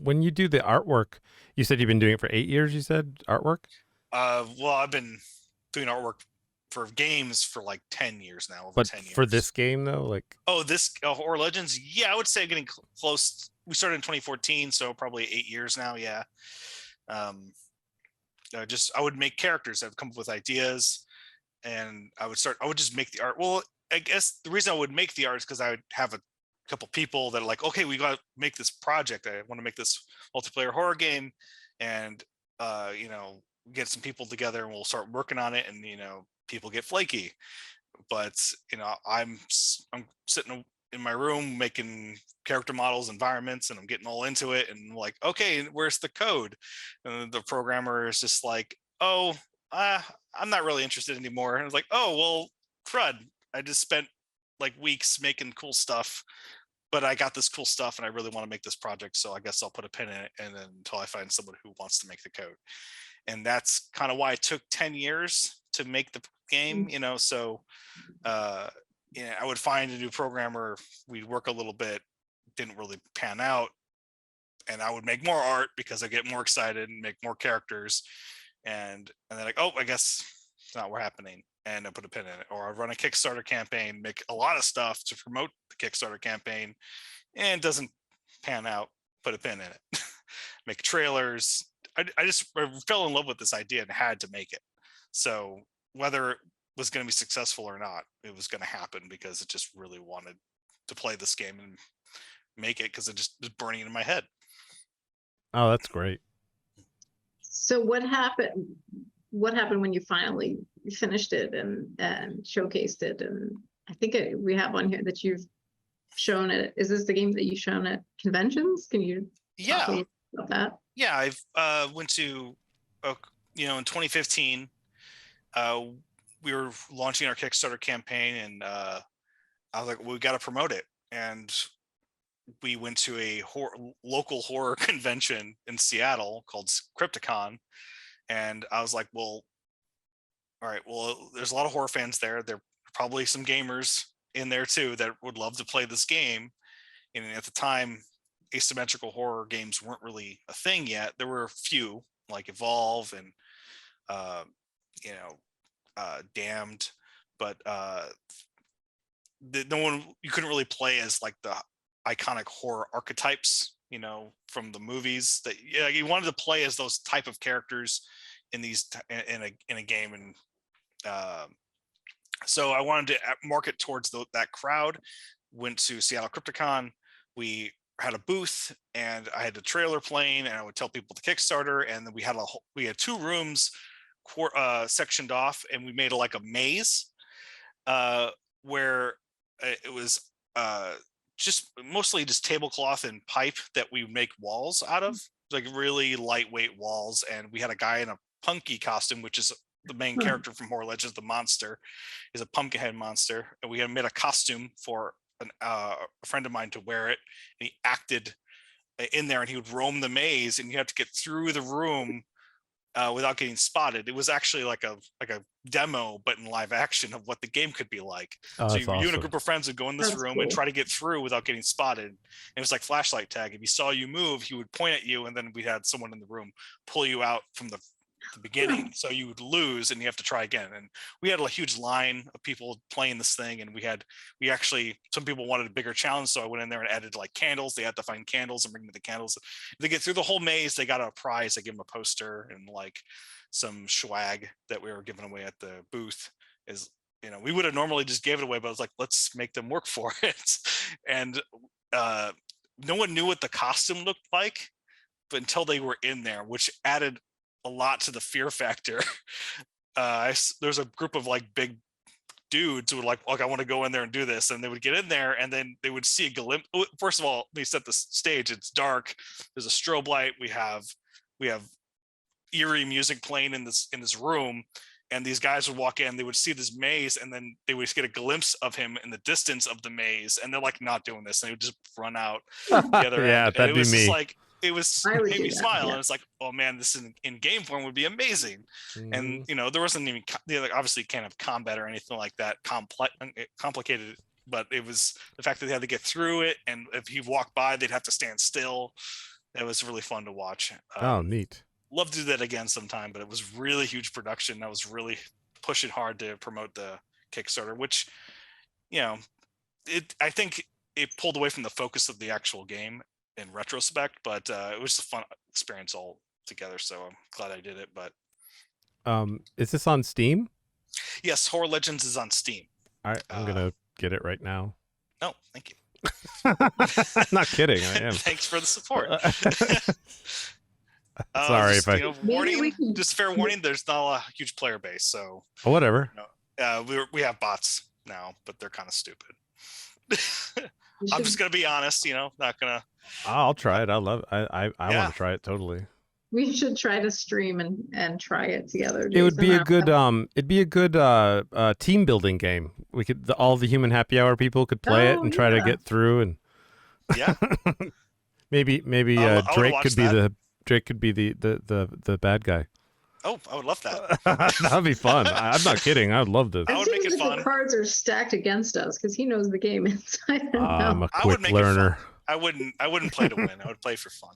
when you do the artwork, you said you've been doing it for 8 years. You said artwork, Well, I've been doing artwork for games for like 10 years now, over but 10 for years. this game though, like Oh, this Horror Legends? Yeah, I would say getting close. We started in 2014, so probably 8 years now. Yeah. Um, I would make characters. I'd come up with ideas, and I would just make the art. Well, I guess the reason I would make the art is because I would have a couple people that are like, okay, we got to make this project. I want to make this multiplayer horror game, and get some people together, and we'll start working on it. And people get flaky, but I'm sitting in my room making character models, environments, and I'm getting all into it, and I'm like, okay, where's the code? And the programmer is just like, oh, I'm not really interested anymore. And I was like, oh well, crud, I just spent like weeks making cool stuff, but I got this cool stuff and I really want to make this project, so I guess I'll put a pin in it, and then until I find someone who wants to make the code. And that's kind of why it took 10 years to make the game. So uh I would find a new programmer, we'd work a little bit, didn't really pan out, and I would make more art because I get more excited and make more characters, and then like, oh, I guess it's not what happening, and I put a pin in it. Or I run a Kickstarter campaign, make a lot of stuff to promote the Kickstarter campaign, and it doesn't pan out, put a pin in it. Make trailers. I fell in love with this idea and had to make it. So whether it was going to be successful or not, it was going to happen because it just really wanted to play this game and make it, because it just was burning in my head. oh, that's great. So what happened? What happened when you finally finished it and showcased it? And I think we have on here that you've shown it. Is this the game that you've shown at conventions? Can you talk a Yeah, little about that? yeah. I've went to, in 2015, we were launching our Kickstarter campaign, and I was like, well, we got to promote it. And we went to a local horror convention in Seattle called Crypticon, and I was like, well, all right, well, there's a lot of horror fans there. There are probably some gamers in there too that would love to play this game. And at the time, asymmetrical horror games weren't really a thing yet. There were a few like Evolve and uh, you know Damned, but no one, you couldn't really play as like the iconic horror archetypes, from the movies. That, yeah, you wanted to play as those type of characters in these in a game. And uh, so I wanted to market towards that crowd. Went to Seattle Crypticon. We had a booth, and I had a trailer playing, and I would tell people the Kickstarter. And then we had two rooms sectioned off, and we made like a maze, where it was just mostly just tablecloth and pipe that we make walls out of, like really lightweight walls. And we had a guy in a punky costume, which is the main character from Horror Legends. The monster is a pumpkin head monster, and we had made a costume for a friend of mine to wear it. And he acted in there, and he would roam the maze, and you have to get through the room without getting spotted. It was actually like a demo, but in live action, of what the game could be like. Oh, So that's you and a awesome. group of friends would go in this That's room and cool. try to get through without getting spotted. And it was like flashlight tag. If he saw you move, he would point at you, and then we had someone in the room pull you out from the beginning, so you would lose and you have to try again. And we had a huge line of people playing this thing, and we actually, some people wanted a bigger challenge, so I went in there and added like candles. They had to find candles and bring me the candles. If they get through the whole maze, they got a prize. I give them a poster and like some swag that we were giving away at the booth. Is, we would have normally just gave it away, but I was like, let's make them work for it. And no one knew what the costume looked like, but until they were in there, which added a lot to the fear factor. There's a group of like big dudes who would like, I want to go in there and do this, and they would get in there, and then they would see a glimpse. First of all, they set the stage. It's dark. There's a strobe light. We have eerie music playing in this room, and these guys would walk in. They would see this maze, and then they would get a glimpse of him in the distance of the maze, and they're like, not doing this, and they would just run out the other Yeah, end. And it that'd be was just me. like, it I would made do me that. smile. Yeah. And it's like, oh man, this in game form would be amazing. Mhm. And there wasn't even, like, obviously you can't have combat or anything like that complicated, but it was the fact that they had to get through it, and if he walked by, they'd have to stand still. It was really fun to watch. Oh, neat. Love to do that again sometime, but it was really huge production. I was really pushing hard to promote the Kickstarter, which, you know, I think it pulled away from the focus of the actual game in retrospect, but it was a fun experience all together. So I'm glad I did it. But is this on Steam? yes, Horror Legends is on Steam. I'm gonna get it right now. No, thank you. I'm not kidding. I am. Thanks for the support. Sorry just, if I. you know, just fair warning. There's not a huge player base, so Whatever. we have bots now, but they're kind of stupid. I'm just gonna be honest. Not gonna. I'll try it. I love it. I Yeah. want to try it totally. We should try to stream and try it together. It would be a Jason. good team building game. We could all the human happy hour people could play it and try to get through, and Yeah. maybe I would Drake watch could be the bad guy. Oh, I would love that. That'd be fun. I'm not kidding. I would love this. I would make it As soon as fun. The cards are stacked against us because he knows the game inside and I'm out. a I would quick make it learner. I wouldn't play to win. I would play for fun.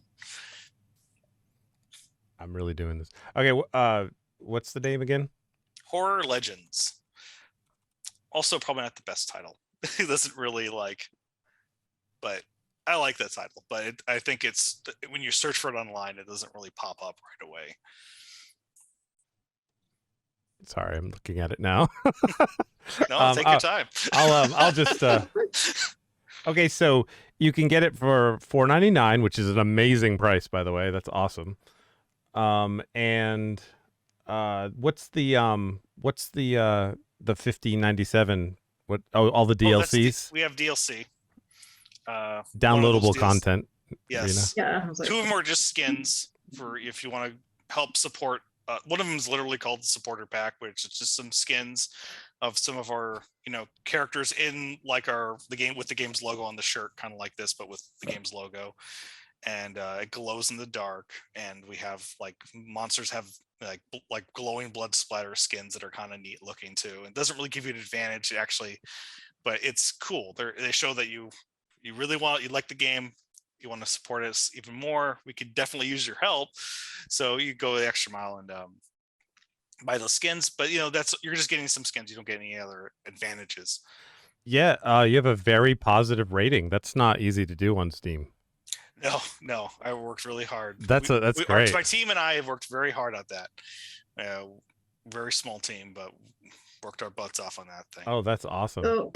I'm really doing this. Okay, what's the name again? Horror Legends. Also, probably not the best title. It doesn't really but I like that title. But I think it's when you search for it online, it doesn't really pop up right away. Sorry, I'm looking at it now. No, take your time. I'll just. Okay, so you can get it for $4.99, which is an amazing price, by the way. That's awesome. And what's the $15.97? What? Oh, all the DLCs. We have DLC. Downloadable content. Yes. Yeah, I was like, 2 of them are just skins for if you want to help support. One of them is literally called the supporter pack, which is just some skins of some of our characters in the game with the game's logo on the shirt, kind of like this, but with the game's logo. And it glows in the dark, and we have monsters have like glowing blood splatter skins that are kind of neat looking too. It doesn't really give you an advantage actually, but it's cool. They show that you really you like the game, you want to support us even more. We could definitely use your help, so you go the extra mile and buy those skins. But you're just getting some skins. You don't get any other advantages. Yeah, you have a very positive rating. That's not easy to do on Steam. No, I worked really hard. That's great. My team and I have worked very hard at that. Very small team, but worked our butts off on that thing. Oh, that's awesome. so